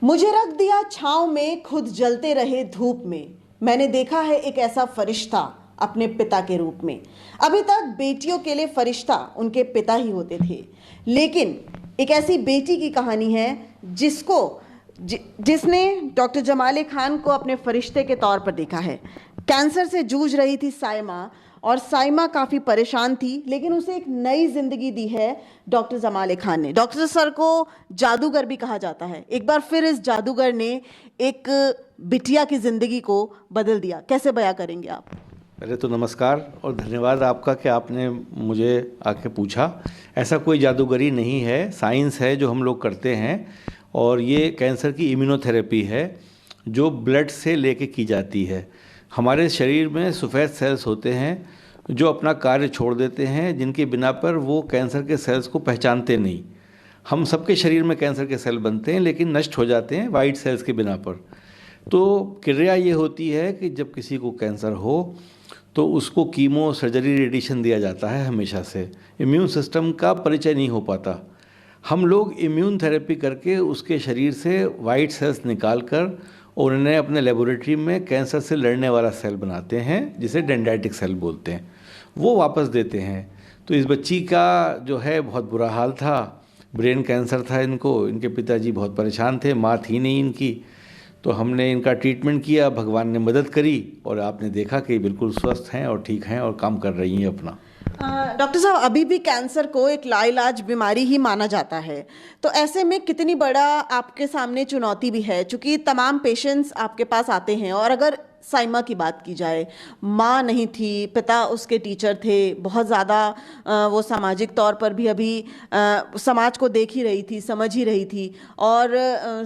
मुझे रख दिया छांव में, खुद जलते रहे धूप में। मैंने देखा है एक ऐसा फरिश्ता अपने पिता के रूप में। अभी तक बेटियों के लिए फरिश्ता उनके पिता ही होते थे, लेकिन एक ऐसी बेटी की कहानी है जिसने डॉक्टर जमाले खान को अपने फरिश्ते के तौर पर देखा है। कैंसर से जूझ रही थी साइमा, और साइमा काफ़ी परेशान थी, लेकिन उसे एक नई जिंदगी दी है डॉक्टर जमाले खान ने। डॉक्टर सर को जादूगर भी कहा जाता है। एक बार फिर इस जादूगर ने एक बिटिया की जिंदगी को बदल दिया। कैसे बयां करेंगे आप? पहले तो नमस्कार और धन्यवाद आपका कि आपने मुझे आके पूछा। ऐसा कोई जादूगरी नहीं है, साइंस है जो हम लोग करते हैं, और ये कैंसर की इम्यूनोथेरेपी है जो ब्लड से लेके की जाती है। हमारे शरीर में सफ़ेद सेल्स होते हैं जो अपना कार्य छोड़ देते हैं, जिनके बिना पर वो कैंसर के सेल्स को पहचानते नहीं। हम सबके शरीर में कैंसर के सेल बनते हैं, लेकिन नष्ट हो जाते हैं वाइट सेल्स के बिना पर। तो क्रिया ये होती है कि जब किसी को कैंसर हो तो उसको कीमो, सर्जरी, रेडिएशन दिया जाता है हमेशा से। इम्यून सिस्टम का परिचय नहीं हो पाता। हम लोग इम्यून थेरेपी करके उसके शरीर से वाइट सेल्स निकाल कर और उन्हें अपने लेबोरेटरी में कैंसर से लड़ने वाला सेल बनाते हैं, जिसे डेंड्राइटिक सेल बोलते हैं, वो वापस देते हैं। तो इस बच्ची का जो है बहुत बुरा हाल था, ब्रेन कैंसर था इनको, इनके पिताजी बहुत परेशान थे, माँ थी नहीं इनकी। तो हमने इनका ट्रीटमेंट किया, भगवान ने मदद करी और आपने देखा कि बिल्कुल स्वस्थ हैं और ठीक हैं और काम कर रही हैं अपना। डॉक्टर साहब, अभी भी कैंसर को एक लाइलाज बीमारी ही माना जाता है, तो ऐसे में कितनी बड़ा आपके सामने चुनौती भी है, क्योंकि तमाम पेशेंट्स आपके पास आते हैं। और अगर साइमा की बात की जाए, माँ नहीं थी, पिता उसके टीचर थे, बहुत ज़्यादा वो सामाजिक तौर पर भी अभी समाज को देख ही रही थी, समझ ही रही थी, और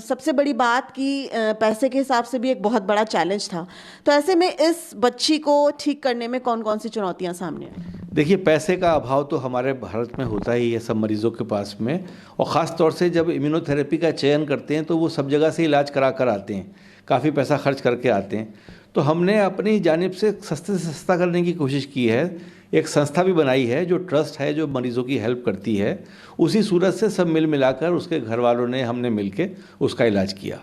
सबसे बड़ी बात कि पैसे के हिसाब से भी एक बहुत बड़ा चैलेंज था। तो ऐसे में इस बच्ची को ठीक करने में कौन कौन सी चुनौतियाँ सामने आई? देखिए, पैसे का अभाव तो हमारे भारत में होता ही है सब मरीज़ों के पास में, और ख़ास तौर से जब इम्यूनोथेरेपी का चयन करते हैं तो वो सब जगह से इलाज करा कर आते हैं, काफ़ी पैसा खर्च करके आते हैं। तो हमने अपनी जानिब से सस्ते से सस्ता करने की कोशिश की है। एक संस्था भी बनाई है जो ट्रस्ट है, जो मरीज़ों की हेल्प करती है। उसी सूरत से सब मिल मिलाकर उसके घर वालों ने, हमने मिल के उसका इलाज किया।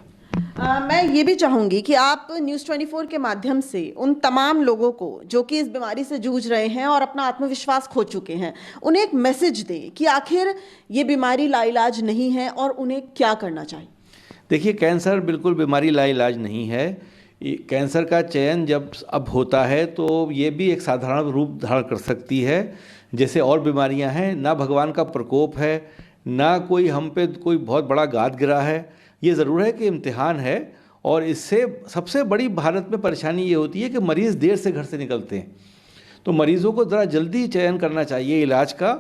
मैं ये भी चाहूँगी कि आप न्यूज़ 24 के माध्यम से उन तमाम लोगों को जो कि इस बीमारी से जूझ रहे हैं और अपना आत्मविश्वास खो चुके हैं, उन्हें एक मैसेज दें कि आखिर ये बीमारी लाइलाज नहीं है और उन्हें क्या करना चाहिए। देखिए, कैंसर बिल्कुल बीमारी लाइलाज नहीं है। कैंसर का चयन जब अब होता है तो ये भी एक साधारण रूप धारण कर सकती है जैसे और बीमारियां हैं। ना भगवान का प्रकोप है, ना कोई हम पे कोई बहुत बड़ा गाद गिरा है। ये ज़रूर है कि इम्तिहान है, और इससे सबसे बड़ी भारत में परेशानी ये होती है कि मरीज़ देर से घर से निकलते हैं। तो मरीज़ों को ज़रा जल्दी चयन करना चाहिए इलाज का,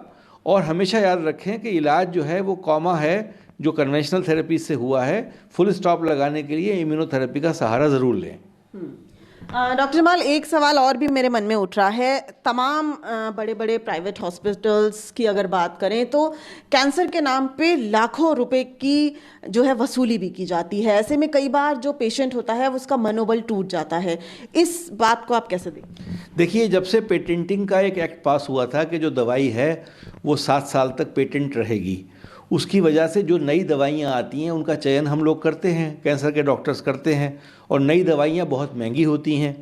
और हमेशा याद रखें कि इलाज जो है वो कॉमा है जो कन्वेंशनल थेरेपी से हुआ है। फुल स्टॉप लगाने के लिए इम्यूनोथेरेपी का सहारा ज़रूर लें। डॉक्टर जमाल, एक सवाल और भी मेरे मन में उठ रहा है। तमाम बड़े बड़े प्राइवेट हॉस्पिटल्स की अगर बात करें तो कैंसर के नाम पे लाखों रुपए की जो है वसूली भी की जाती है। ऐसे में कई बार जो पेशेंट होता है उसका मनोबल टूट जाता है। इस बात को आप कैसे देखते? देखिए, जब से पेटेंटिंग का एक एक्ट पास हुआ था कि जो दवाई है वो 7 साल तक पेटेंट रहेगी, उसकी वजह से जो नई दवाइयाँ आती हैं उनका चयन हम लोग करते हैं, कैंसर के डॉक्टर्स करते हैं, और नई दवाइयाँ बहुत महंगी होती हैं।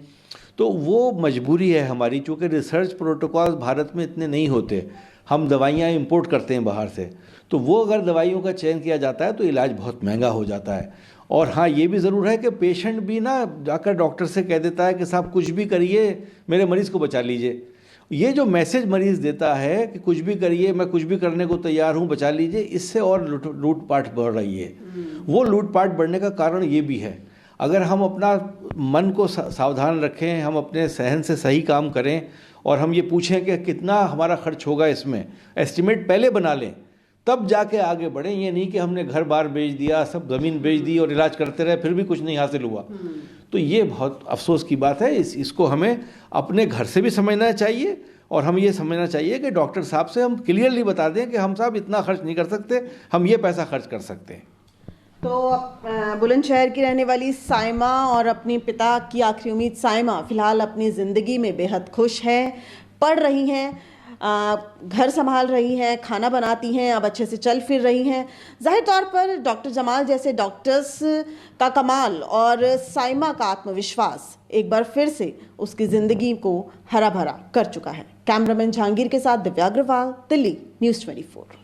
तो वो मजबूरी है हमारी, चूँकि रिसर्च प्रोटोकॉल भारत में इतने नहीं होते, हम दवाइयाँ इंपोर्ट करते हैं बाहर से। तो वो अगर दवाइयों का चयन किया जाता है तो इलाज बहुत महंगा हो जाता है। और हाँ, ये भी ज़रूर है कि पेशेंट भी ना जाकर डॉक्टर से कह देता है कि साहब कुछ भी करिए, मेरे मरीज़ को बचा लीजिए। ये जो मैसेज मरीज़ देता है कि कुछ भी करिए, मैं कुछ भी करने को तैयार हूँ, बचा लीजिए, इससे और लूटपाट बढ़ रही है। वो लूटपाट बढ़ने का कारण ये भी है। अगर हम अपना मन को सावधान रखें, हम अपने सहन से सही काम करें, और हम ये पूछें कि कितना हमारा खर्च होगा, इसमें एस्टिमेट पहले बना लें, तब जाके आगे बढ़ें। ये नहीं कि हमने घर बार बेच दिया, सब ज़मीन बेच दी और इलाज करते रहे, फिर भी कुछ नहीं हासिल हुआ। तो ये बहुत अफसोस की बात है। इसको हमें अपने घर से भी समझना चाहिए, और हम ये समझना चाहिए कि डॉक्टर साहब से हम क्लियरली बता दें कि हम साहब इतना खर्च नहीं कर सकते, हम ये पैसा खर्च कर सकते हैं। तो बुलंदशहर की रहने वाली साइमा और अपने पिता की आखिरी उम्मीद साइमा फिलहाल अपनी ज़िंदगी में बेहद खुश है, पढ़ रही हैं। घर संभाल रही हैं, खाना बनाती हैं, अब अच्छे से चल फिर रही हैं। जाहिर तौर पर डॉक्टर जमाल जैसे डॉक्टर्स का कमाल और साइमा का आत्मविश्वास एक बार फिर से उसकी ज़िंदगी को हरा भरा कर चुका है। कैमरामैन जहांगीर के साथ दिव्या अग्रवाल, दिल्ली, न्यूज़ 24।